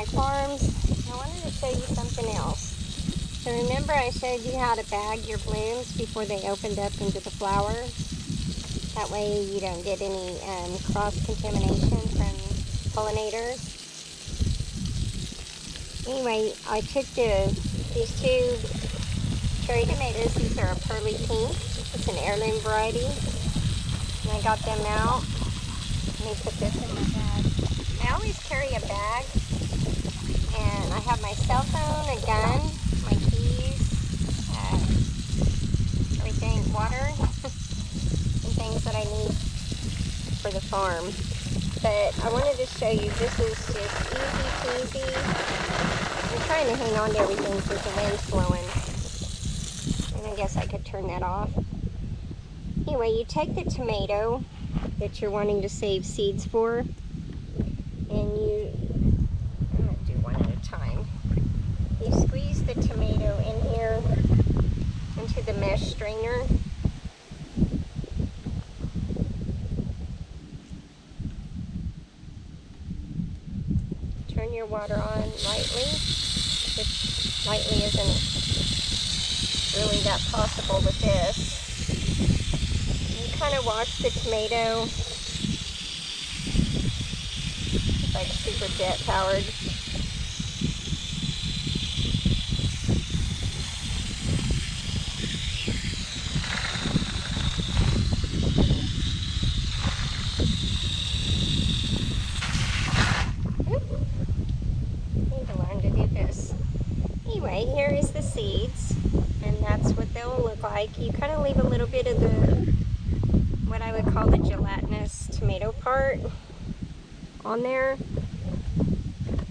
Hardnack Farms. I wanted to show you something else. So remember I showed you how to bag your blooms before they opened up into the flower? That way you don't get any cross-contamination from pollinators. Anyway, I took these two cherry tomatoes. These are a pearly pink. It's an heirloom variety. And I got them out. Let me put this in my bag. I always carry a bag. And I have my cell phone, a gun, my keys, everything, water, and things that I need for the farm. But I wanted to show you, this is just easy peasy. I'm trying to hang on to everything because the wind's blowing. And I guess I could turn that off. Anyway, you take the tomato that you're wanting to save seeds for, and you, I'm going to do one at a time. You squeeze the tomato in here into the mesh strainer. Turn your water on lightly, which lightly isn't really that possible with this. You kind of wash the tomato. It's like super jet powered. Anyway, here is the seeds, and that's what they'll look like. You kind of leave a little bit of the, what I would call the gelatinous tomato part on there.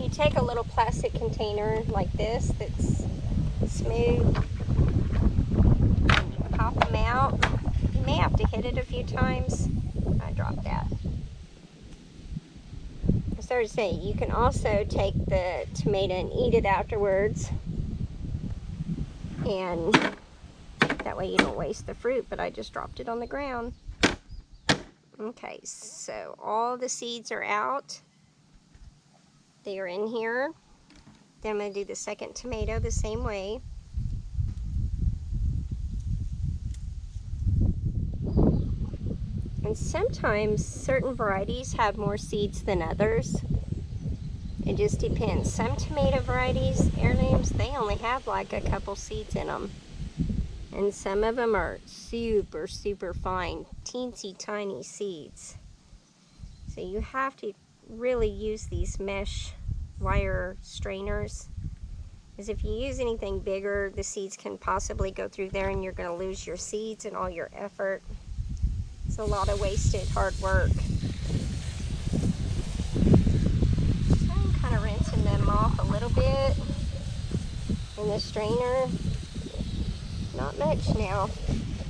You take a little plastic container like this that's smooth, and you pop them out. You may have to hit it a few times. I dropped that. I started to say, you can also take the tomato and eat it afterwards. And that way you don't waste the fruit, but I just dropped it on the ground. Okay, so all the seeds are out. They are in here. Then I'm going to do the second tomato the same way. And sometimes certain varieties have more seeds than others. It just depends. Some tomato varieties, heirlooms, they only have like a couple seeds in them. And some of them are super, super fine, teensy tiny seeds. So you have to really use these mesh wire strainers. Because if you use anything bigger, the seeds can possibly go through there and you're going to lose your seeds and all your effort. It's a lot of wasted hard work. Rinsing them off a little bit in the strainer. Not much now,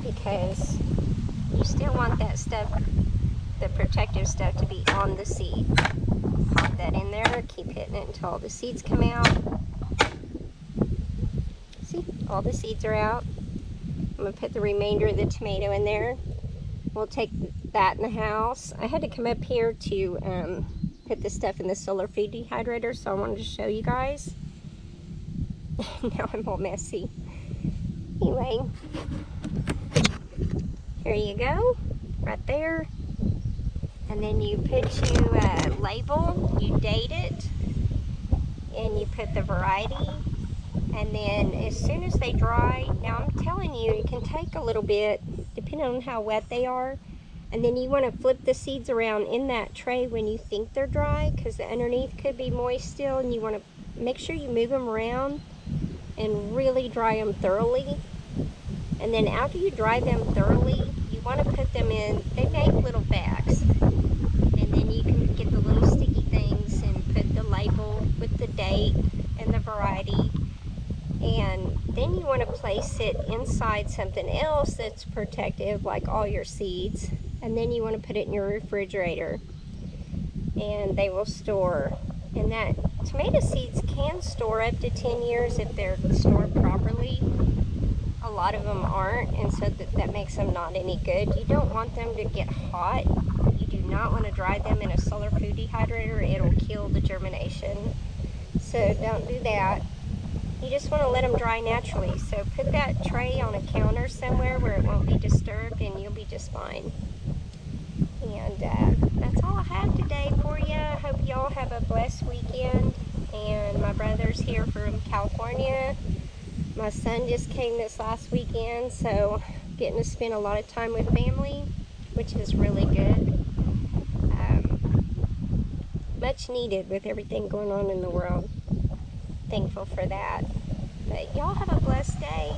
because you still want that stuff, the protective stuff, to be on the seed. Pop that in there, keep hitting it until all the seeds come out. See, all the seeds are out. I'm going to put the remainder of the tomato in there. We'll take that in the house. I had to come up here to put this stuff in the solar food dehydrator, so I wanted to show you guys. Now I'm all messy. Anyway, here you go, right there. And then you put your label, you date it, and you put the variety. And then as soon as they dry, now I'm telling you, it can take a little bit, depending on how wet they are. And then you want to flip the seeds around in that tray when you think they're dry, because the underneath could be moist still, and you want to make sure you move them around and really dry them thoroughly. And then after you dry them thoroughly, you want to put them in, they make little bags. And then you can get the little sticky things and put the label with the date and the variety. And then you want to place it inside something else that's protective, like all your seeds. And then you want to put it in your refrigerator, and they will store. And that tomato seeds can store up to 10 years if they're stored properly. A lot of them aren't, and so that makes them not any good. You don't want them to get hot. You do not want to dry them in a solar food dehydrator. It'll kill the germination. so don't do that. You just want to let them dry naturally. So put that tray on a counter somewhere where it won't be disturbed, and you'll be just fine. And that's all I have today for you. I hope y'all have a blessed weekend. And my brother's here from California. My son just came this last weekend, so getting to spend a lot of time with family, which is really good. Much needed with everything going on in the world. Thankful for that. But y'all have a blessed day.